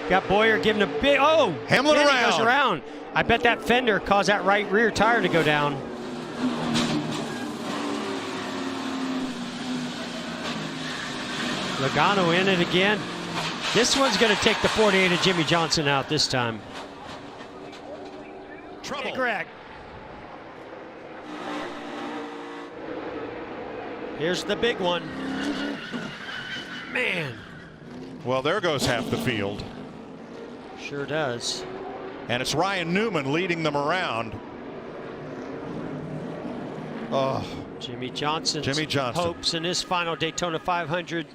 Got Boyer giving a big, oh! Hamlin Denny around. goes around. I bet that fender caused that right rear tire to go down. Logano in it again. This one's going to take the 48 of Jimmy Johnson out this time. Trouble. Big wreck. Here's the big one. Man. Well, there goes half the field. Sure does. And it's Ryan Newman leading them around. Oh, Jimmy Johnson. Hopes in his final Daytona 500.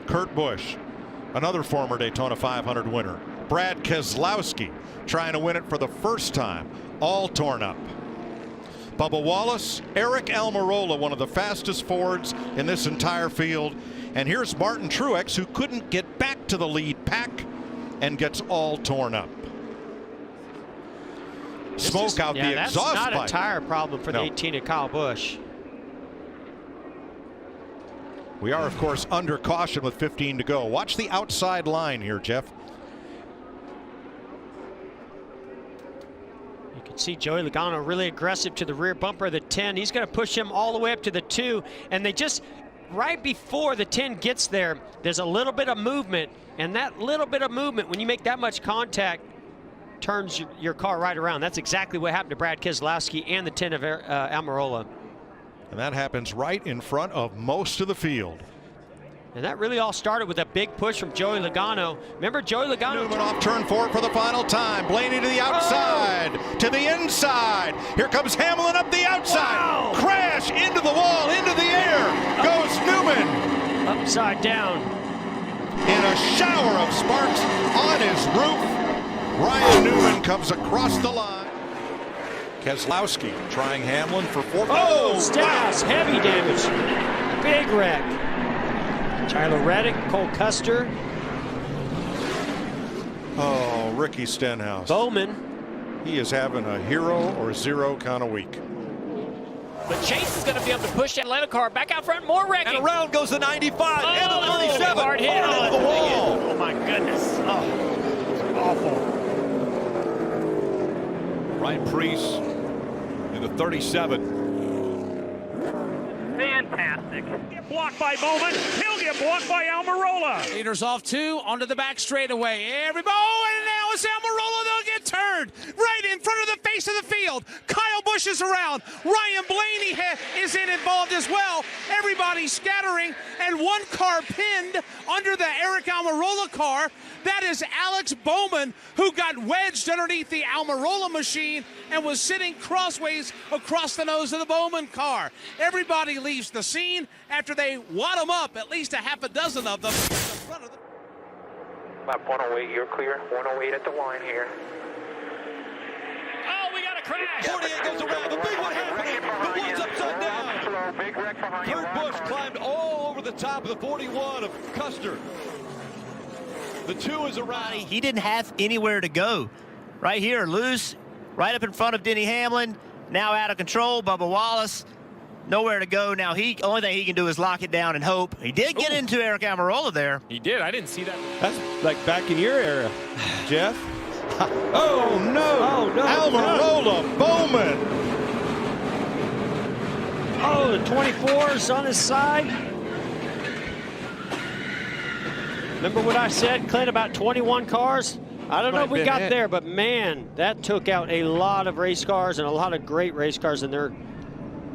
Kurt Busch, another former Daytona 500 winner. Brad Keselowski trying to win it for the first time, all torn up. Bubba Wallace, Eric Almirola, one of the fastest Fords in this entire field. And here's Martin Truex, who couldn't get back to the lead pack and gets all torn up. Smoke out the exhaust pipe. That's not a tire problem for the 18 of Kyle Busch. We are, of course, under caution with 15 to go. Watch the outside line here, Jeff. You can see Joey Logano really aggressive to the rear bumper of the 10. He's going to push him all the way up to the 2. And they just, right before the 10 gets there, there's a little bit of movement. And that little bit of movement, when you make that much contact, turns your car right around. That's exactly what happened to Brad Keselowski and the 10 of Almirola. And that happens right in front of most of the field. And that really all started with a big push from Joey Logano. Remember Joey Logano? Newman off turn 4 for the final time. Blaney to the outside, to the inside. Here comes Hamlin up the outside. Wow. Crash into the wall, into the air. Goes Newman. Upside down. In a shower of sparks on his roof. Ryan Newman comes across the line. Keselowski trying Hamlin for 4. Oh, Stenhouse, heavy damage. Big wreck. Tyler Reddick, Cole Custer. Oh, Ricky Stenhouse. Bowman. He is having a hero or zero kind of week. But Chase is going to be able to push that Atlanta car back out front, more wrecking. And around goes the 95 and the 37. Hard hit. Into the wall. Oh my goodness. Oh, awful. Ryan Preece in the 37. Fantastic. Get blocked by Bowman. He'll get blocked by Almirola. Leaders off 2 onto the back straightaway. Everybody, oh, and now it's Almirola. They'll get turned right in front of the face of the field. Kyle Busch is around. Ryan Blaney is involved as well. Everybody scattering, and one car pinned under the Eric Almirola car. That is Alex Bowman, who got wedged underneath the Almirola machine and was sitting crossways across the nose of the Bowman car. Everybody leaves the scene after they wad them up, at least a half a dozen of them. About 108, you're clear. 108 at the line here. Oh, we got a crash. 48 goes around. The big one happening. The one's upside down. Slow, big wreck behind you. Kurt Busch climbed all over the top of the 41 of Custer. The 2 is around. He didn't have anywhere to go. Right here, loose, right up in front of Denny Hamlin. Now out of control, Bubba Wallace. Nowhere to go. Now only thing he can do is lock it down and hope. He did get into Eric Almirola there. He did. I didn't see that. That's like back in your era, Jeff. Oh no! Oh, no. Almirola, Bowman. Oh, the 24's on his side. Remember what I said, Clint, about 21 cars? I don't know if we got there, but man, that took out a lot of race cars and a lot of great race cars in there.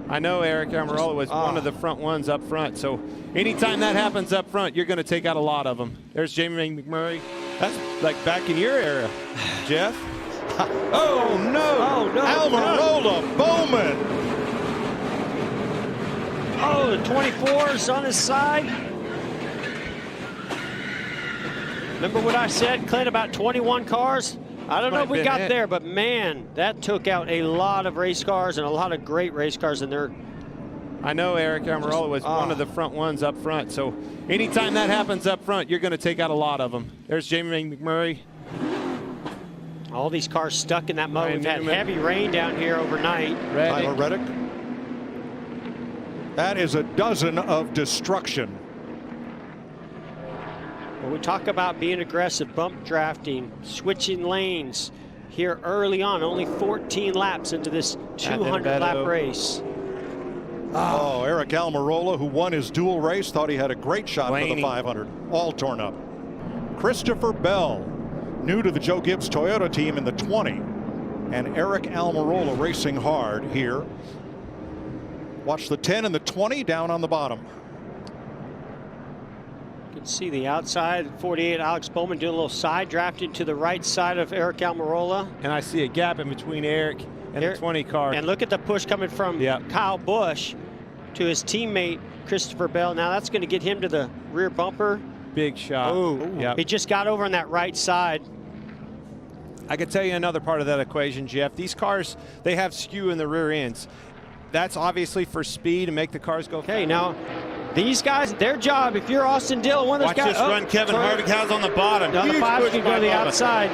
I know Eric Almirola was one of the front ones up front, so anytime that happens up front, you're going to take out a lot of them. There's Jamie McMurray. That's like back in your era, Jeff. Oh no! Oh, no. Almirola, Bowman. Oh, the 24's on his side. Remember what I said, Clint, about 21 cars? I don't know if we got there, but man, that took out a lot of race cars and a lot of great race cars in there. I know Eric Almirola was one of the front ones up front, so anytime that happens up front, you're going to take out a lot of them. There's Jamie McMurray. All these cars stuck in that mud. We've had heavy rain down here overnight. Tyler Reddick. That is a dozen of destruction. When we talk about being aggressive, bump drafting, switching lanes here early on, only 14 laps into this 200-lap race. Oh, Eric Almirola, who won his dual race, thought he had a great shot for the 500. All torn up. Christopher Bell, new to the Joe Gibbs Toyota team in the 20. And Eric Almirola racing hard here. Watch the 10 and the 20 down on the bottom. You can see the outside 48, Alex Bowman doing a little side drafting to the right side of Eric Almirola. And I see a gap in between Eric and the 20 car. And look at the push coming from Kyle Busch to his teammate Christopher Bell. Now that's going to get him to the rear bumper. Big shot. Oh, he just got over on that right side. I could tell you another part of that equation, Jeff. These cars, they have skew in the rear ends. That's obviously for speed and make the cars go faster. Now, these guys, their job, if you're Austin Dillon, one of those guys. Watch this run Kevin Harvick has on the bottom. No, the 5 can go to the outside.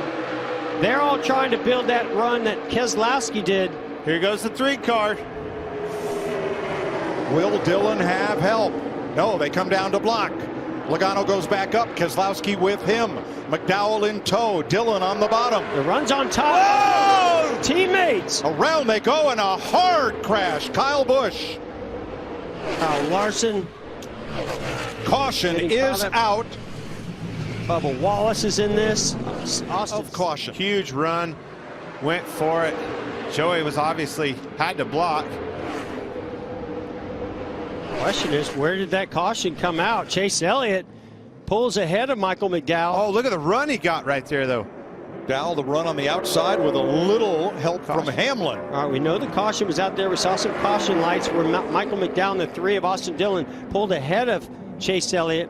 They're all trying to build that run that Keselowski did. Here goes the 3 car. Will Dillon have help? No, they come down to block. Logano goes back up. Keselowski with him. McDowell in tow. Dillon on the bottom. The run's on top. Oh! Teammates. Around they go in a hard crash. Kyle Busch. Larson. Caution is out. Bubba Wallace is in this. Of caution. Huge run. Went for it. Joey was obviously had to block. Question is, where did that caution come out? Chase Elliott pulls ahead of Michael McDowell. Oh, look at the run he got right there, though. McDowell, the run on the outside with a little help from Hamlin. All right, we know the caution was out there. We saw some caution lights where Michael McDowell and the 3 of Austin Dillon pulled ahead of Chase Elliott.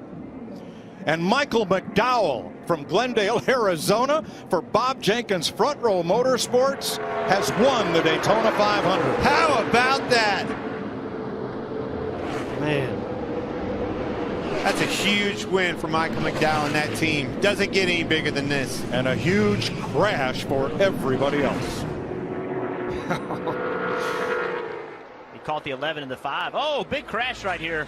And Michael McDowell from Glendale, Arizona, for Bob Jenkins Front Row Motorsports, has won the Daytona 500. How about that? Man. That's a huge win for Michael McDowell and that team. Doesn't get any bigger than this. And a huge crash for everybody else. He caught the 11 and the 5. Oh, big crash right here.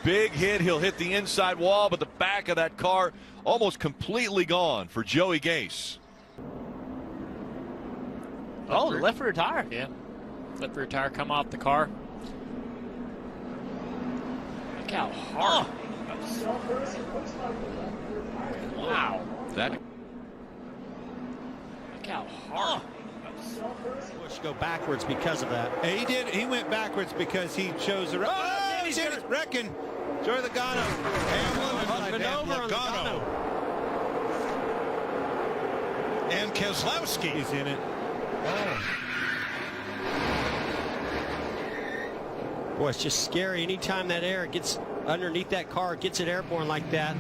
Big hit. He'll hit the inside wall, but the back of that car almost completely gone for Joey Gase. Oh, the left rear tire. Yeah. Left rear tire come off the car. Look how hard. Wow. That. Look how hard. Busch go backwards because of that. He did. He went backwards because he chose the. Oh, he's wrecking. Joey Logano. Hamlin over on Logano. And Keselowski is in it. Boy, it's just scary. Anytime that air gets underneath that car, gets it airborne like that.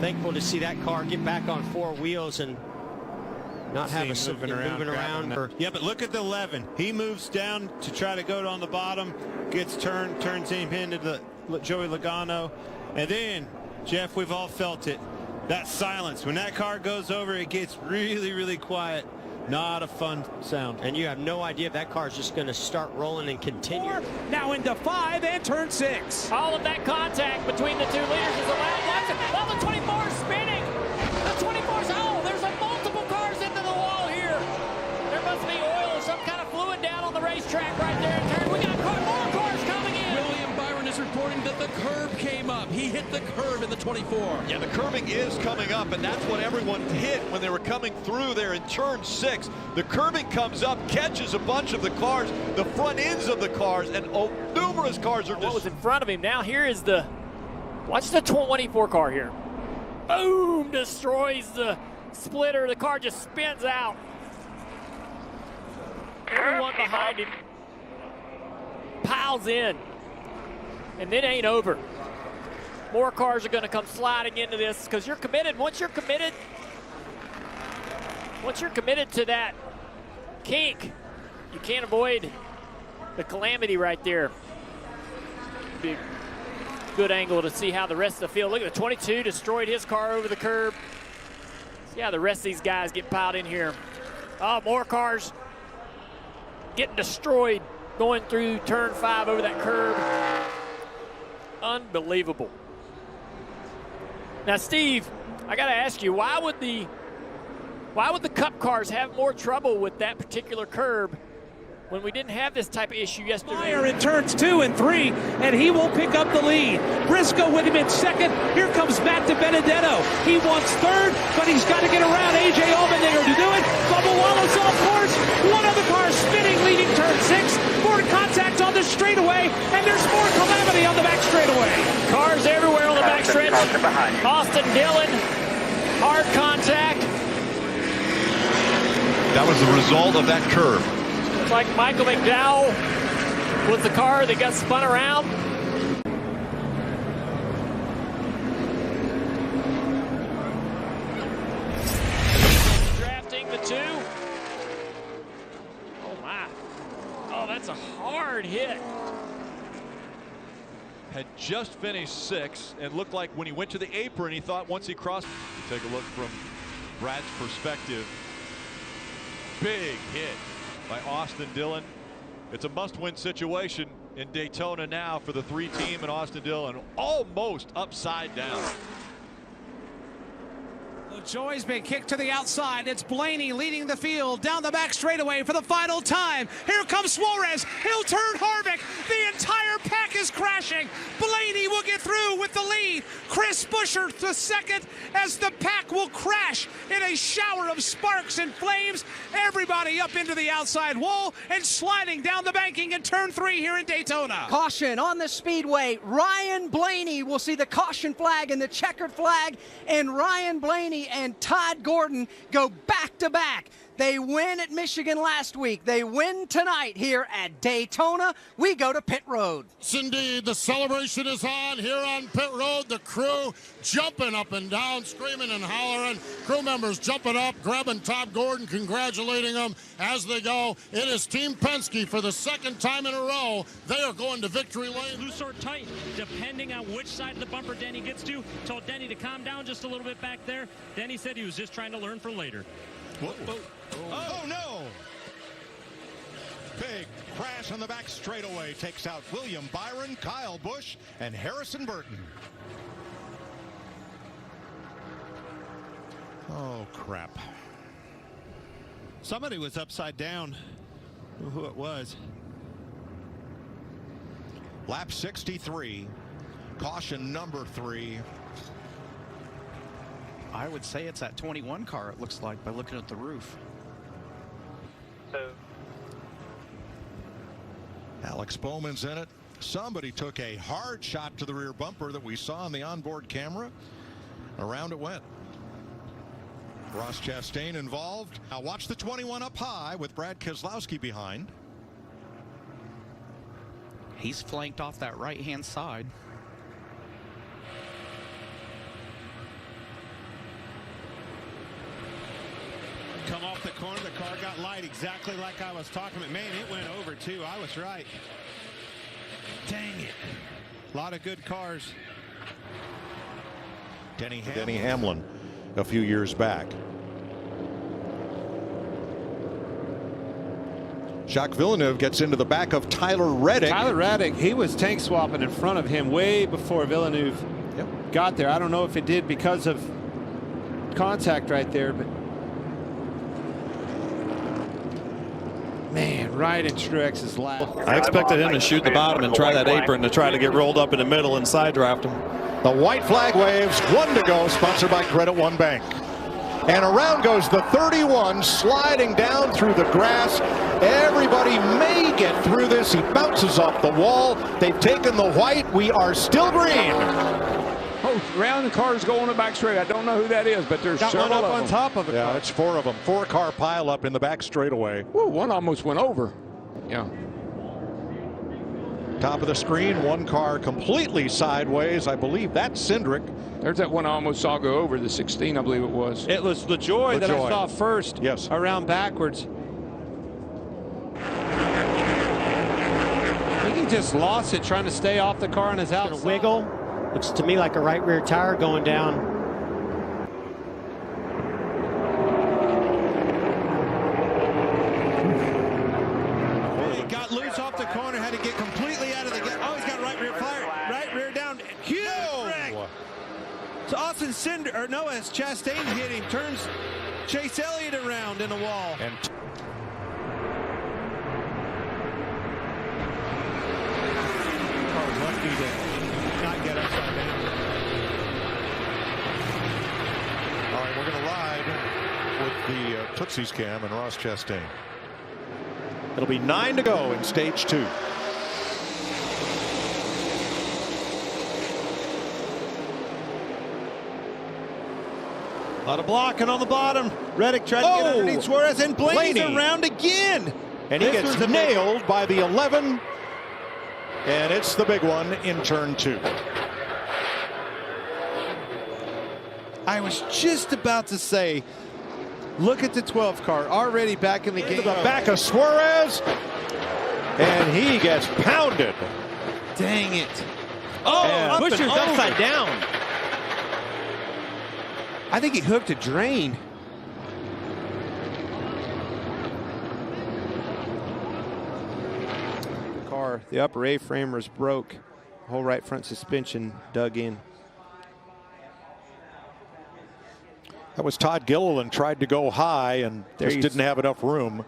Thankful to see that car get back on 4 wheels and not have a moving around. Yeah, but look at the 11. He moves down to try to go on the bottom, gets turns him into the Joey Logano, and then Jeff, we've all felt it. That silence when that car goes over, it gets really, really quiet. Not a fun sound. And you have no idea if that car is just going to start rolling and continue. Now into 5 and turn 6. All of that contact between the 2 leaders is allowed. Watch it. Oh, the 24 is spinning. The 24's there's a multiple cars into the wall here. There must be oil or some kind of fluid down on the racetrack right there in turn. We got more cars coming in. William Byron is reporting that the curb came up. He hit the curb in the 24. Yeah, the curbing is coming up, and that's what everyone hit when they were coming through there in turn 6. The curbing comes up, catches a bunch of the cars, the front ends of the cars, and numerous cars are what was in front of him. Now here is the, watch the 24 car here. Boom, destroys the splitter. The car just spins out. Everyone behind him piles in, and it ain't over. More cars are going to come sliding into this because you're committed. Once you're committed to that kink, you can't avoid the calamity right there. Big, good angle to see how the rest of the field. Look at the 22 destroyed his car over the curb. See how the rest of these guys get piled in here. Oh, more cars getting destroyed going through turn 5 over that curb. Unbelievable. Now, Steve, I got to ask you, why would the Cup cars have more trouble with that particular curb when we didn't have this type of issue yesterday? Fire in turns 2 and 3, and he will pick up the lead. Briscoe with him in second. Here comes Matt DiBenedetto. He wants third, but he's got to get around A.J. Allmendinger to do it. Bubba Wallace off course. One other car spinning, leading turn 6. More contact on the straightaway, and there's more calamity on the back straightaway. Cars everywhere on the back stretch. Austin Dillon, hard contact. That was the result of that curve. It's like Michael McDowell was the car that got spun around. Drafting the 2. Oh my. Oh, that's a hard hit. Had just finished 6 and looked like when he went to the apron, he thought once he crossed. You take a look from Brad's perspective. Big hit by Austin Dillon. It's a must-win situation in Daytona now for the 3-team and Austin Dillon almost upside down. LaJoie's been kicked to the outside. It's Blaney leading the field down the back straightaway for the final time. Here comes Suarez. He'll turn Harvick. The entire pack is crashing. Blaney will get through with the lead. Chris Buescher to second as the pack will crash in a shower of sparks and flames. Everybody up into the outside wall and sliding down the banking in turn 3 here in Daytona. Caution on the speedway. Ryan Blaney will see the caution flag and the checkered flag, and Ryan Blaney and Todd Gordon go back to back. They win at Michigan last week. They win tonight here at Daytona. We go to pit road. Yes, indeed. The celebration is on here on pit road. The crew jumping up and down, screaming and hollering. Crew members jumping up, grabbing Todd Gordon, congratulating him as they go. It is Team Penske for the second time in a row. They are going to victory lane. Loose or tight, depending on which side of the bumper Denny gets to. Told Denny to calm down just a little bit back there. Denny said he was just trying to learn for later. Whoa. Oh, no! Big crash on the back straightaway takes out William Byron, Kyle Busch, and Harrison Burton. Oh, crap. Somebody was upside down. Who it was. Lap 63. Caution number 3. I would say it's that 21 car, it looks like, by looking at the roof. Alex Bowman's in it. Somebody took a hard shot to the rear bumper that we saw on the onboard camera. Around it went. Ross Chastain involved. Now watch the 21 up high with Brad Keselowski behind. He's flanked off that right-hand side. Come off the corner, the car got light exactly like I was talking about. Man, it went over too. I was right. Dang it. A lot of good cars. Denny Hamlin a few years back. Jacques Villeneuve gets into the back of Tyler Reddick. Tyler Reddick, he was tank swapping in front of him way before Villeneuve got there. I don't know if it did because of contact right there, but man, right in Truex's lap. I expected him to shoot the bottom and try that apron to try to get rolled up in the middle and side draft him. The white flag waves, 1 to go, sponsored by Credit One Bank. And around goes the 31, sliding down through the grass. Everybody may get through this. He bounces off the wall. They've taken the white. We are still green. Oh, round the cars go on the back straight. I don't know who that is, but there's Got several one up of on them. top of it. Yeah, it's 4 of them. 4-car pileup in the back straightaway. Whoa, one almost went over. Yeah. Top of the screen, 1 car completely sideways. I believe that's Cindric. There's that one I almost saw go over, the 16, I believe it was. It was LaJoie that I saw first. Yes. Around backwards. I think he just lost it trying to stay off the car on his outside. Wiggle. Looks to me like a right rear tire going down. He got loose off the corner, had to get completely out of the gap. Oh, he's got right rear fire. Right rear down. Huge wreck. So Austin Cinder, or no, as Chastain hit him, turns Chase Elliott around in a wall. And lucky to not get upside down. all right, we're going to ride with the Tootsie's Cam and Ross Chastain. It'll be 9 to go in stage 2. A lot of blocking on the bottom. Reddick tried to get underneath Suarez, and Blaney's around again. And he gets nailed by the 11. And it's the big one in turn 2. I was just about to say, look at the 12 car already back in the game. To the back of Suarez. And he gets pounded. Dang it. Oh, Buscher's upside down. I think he hooked a drain. Car, the upper A-frame was broke. Whole right front suspension dug in. That was Todd Gilliland, tried to go high and just didn't have enough room.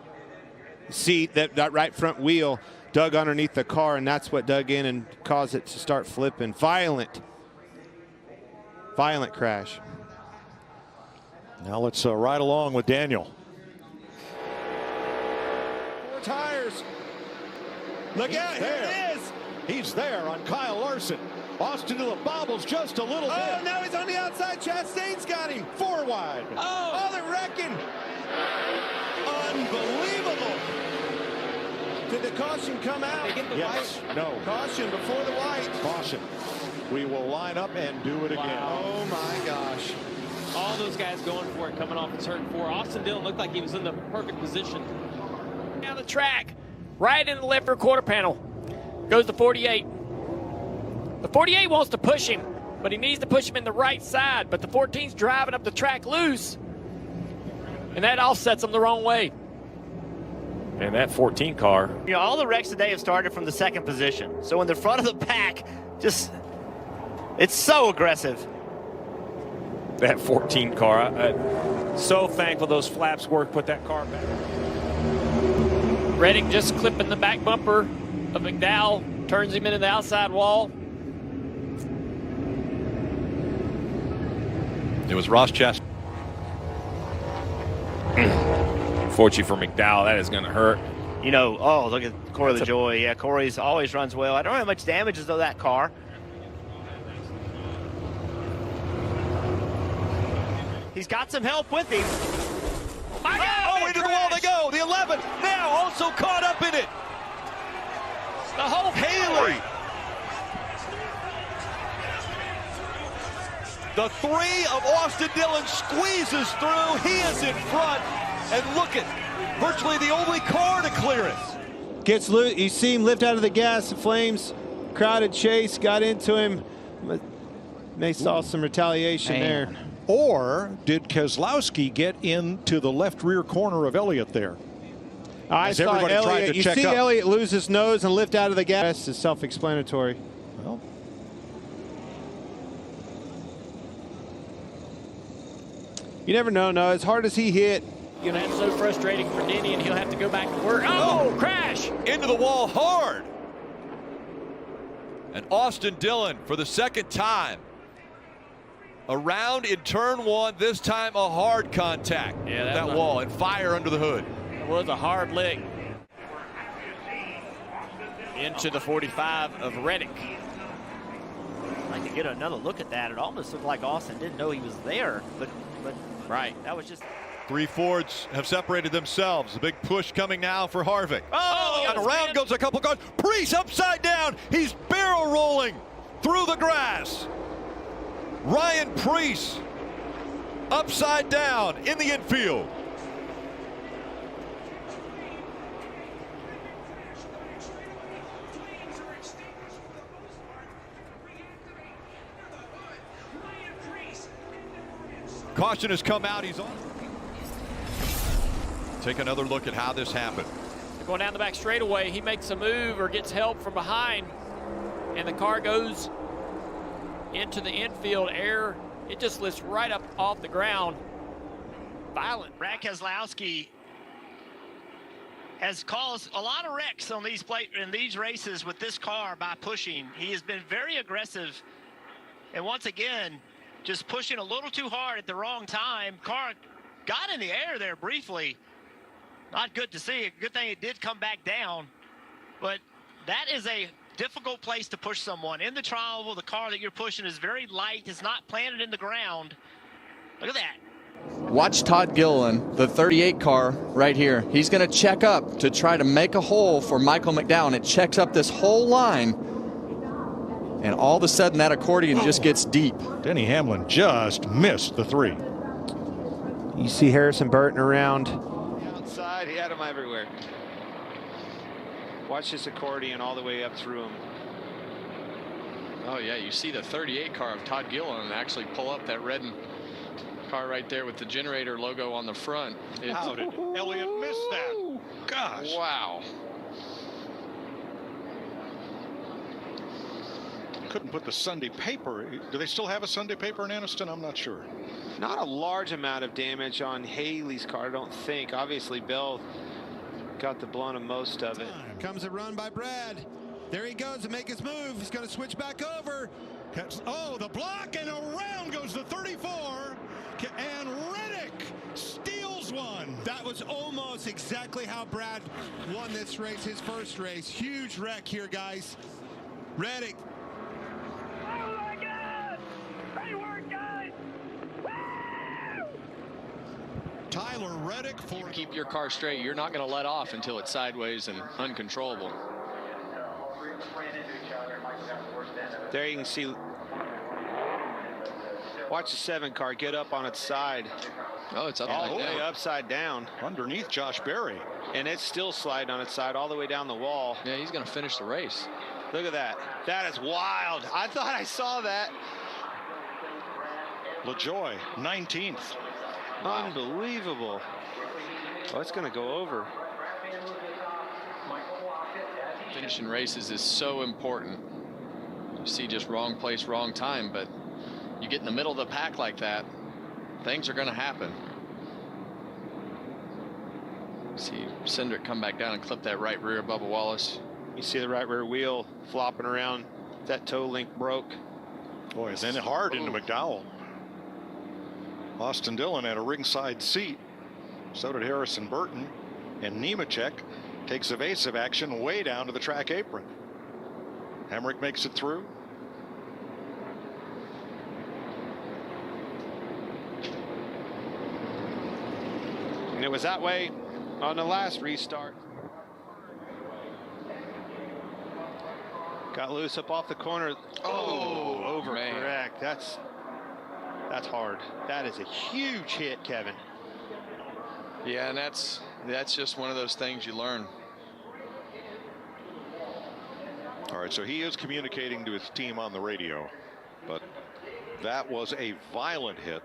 See, that right front wheel dug underneath the car, and that's what dug in and caused it to start flipping. Violent crash. Now let's ride along with Daniel. 4 tires. Look out, here it is. He's there on Kyle Larson. Austin Dillon bobbles just a little bit. Oh, now he's on the outside. Chastain's got him. 4 wide. Oh, they're wrecking. Unbelievable. Did the caution come out? Yes. No. Caution before the white. Caution. We will line up and do it again. Oh, my gosh. All those guys going for it coming off in turn 4. Austin Dillon looked like he was in the perfect position. Down the track, right in the left rear quarter panel, goes the 48. The 48 wants to push him, but he needs to push him in the right side. But the 14's driving up the track loose, and that offsets him the wrong way. And that 14 car. You know, all the wrecks today have started from the second position. So in the front of the pack, it's so aggressive. That 14 car. I'm so thankful those flaps worked, put that car back. Reddick just clipping the back bumper of McDowell, turns him into the outside wall. It was Ross Chastain. Fortunately for McDowell, that is going to hurt. You know, oh, look at Corey LaJoy. Yeah, Corey's always runs well. I don't know how much damage is though that car. He's got some help with him. Oh, into the wall they go. The 11 now also caught up in it. The whole Haley. The 3 of Austin Dillon squeezes through. He is in front. And look at virtually the only car to clear it. Gets loose. You see him lift out of the gas. The flames, crowded chase, got into him. They saw some retaliation there. Or did Keselowski get into the left rear corner of Elliott there? I saw Elliott. You see Elliott lose his nose and lift out of the gas. It's self-explanatory. Well, you never know. No, as hard as he hit. You know, that's so frustrating for Denny, and he'll have to go back to work. Oh, crash! Into the wall hard. And Austin Dillon for the second time. Around in turn 1, this time a hard contact. Yeah, that wall and fire under the hood. It was a hard lick. Into the 45 of Reddick. I'd like to get another look at that. It almost looked like Austin didn't know he was there, but right, that was just. 3 Fords have separated themselves. A big push coming now for Harvick. Oh, and around goes a couple cars. Preece upside down. He's barrel rolling through the grass. Ryan Preece upside down in the infield. Caution has come out. He's on. Take another look at how this happened. Going down the back straightaway, he makes a move or gets help from behind, and the car goes into the infield. Air It just lifts right up off the ground. Violent. Brad Keselowski has caused a lot of wrecks on these races with this car by pushing. He has been very aggressive, and once again, just pushing a little too hard at the wrong time. Car got in the air there briefly. Not good to see. Good thing it did come back down, but that is a difficult place to push someone. In the trial, the car that you're pushing is very light. It's not planted in the ground. Look at that. Watch Todd Gilliland, the 38 car right here. He's going to check up to try to make a hole for Michael McDowell. It checks up this whole line, and all of a sudden that accordion just gets deep. Denny Hamlin just missed the 3. You see Harrison Burton around. Outside, he had him everywhere. Watch this accordion all the way up through him. Oh yeah, you see the 38 car of Todd Gilliland actually pull up that red car right there with the generator logo on the front. How did Elliott miss that? Gosh. Wow. Couldn't put the Sunday paper. Do they still have a Sunday paper in Anniston? I'm not sure. Not a large amount of damage on Haley's car, I don't think. Obviously, Bell got the blunt of most of it. Comes a run by Brad. There he goes to make his move. He's going to switch back over. Oh, the block, and around goes the 34. And Reddick steals one. That was almost exactly how Brad won this race, his first race. Huge wreck here, guys. Reddick. Oh my God! Great work, guys! Woo! Tyler Reddick for. You keep your car straight. You're not going to let off until it's sideways and uncontrollable. There you can see. Watch the 7 car get up on its side. Oh, it's all the way upside down. Underneath Josh Berry. And it's still sliding on its side all the way down the wall. Yeah, he's going to finish the race. Look at that. That is wild. I thought I saw that. LaJoy, 19th. Wow. Unbelievable. Oh, it's going to go over. Finishing races is so important. You see just wrong place, wrong time, but you get in the middle of the pack like that, things are going to happen. See Cindric come back down and clip that right rear of Bubba Wallace. You see the right rear wheel flopping around. That toe link broke. Boy, and then hard into McDowell. Austin Dillon had a ringside seat. So did Harrison Burton. And Nemechek takes evasive action way down to the track apron. Hemrick makes it through. And it was that way on the last restart. Got loose up off the corner. Oh, overcorrect. That's hard. That is a huge hit, Kevin. Yeah, and that's just one of those things you learn. All right, so he is communicating to his team on the radio, but that was a violent hit.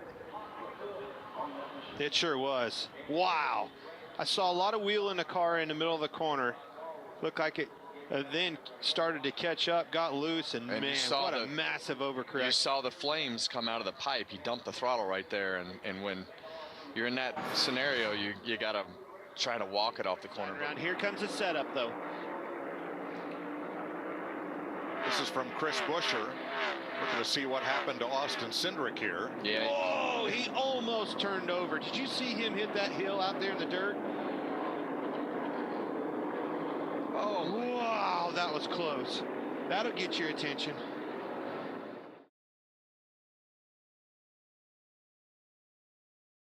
It sure was. Wow. I saw a lot of wheel in the car in the middle of the corner. Looked like it then started to catch up, got loose, and man, what a massive overcorrect. You saw the flames come out of the pipe. He dumped the throttle right there, and when you're in that scenario, you got to try to walk it off the corner. Around here comes the setup, though. This is from Chris Buescher. Looking to see what happened to Austin Cindric here. Yeah. Oh, he almost turned over. Did you see him hit that hill out there in the dirt? Oh, wow, that was close. That'll get your attention.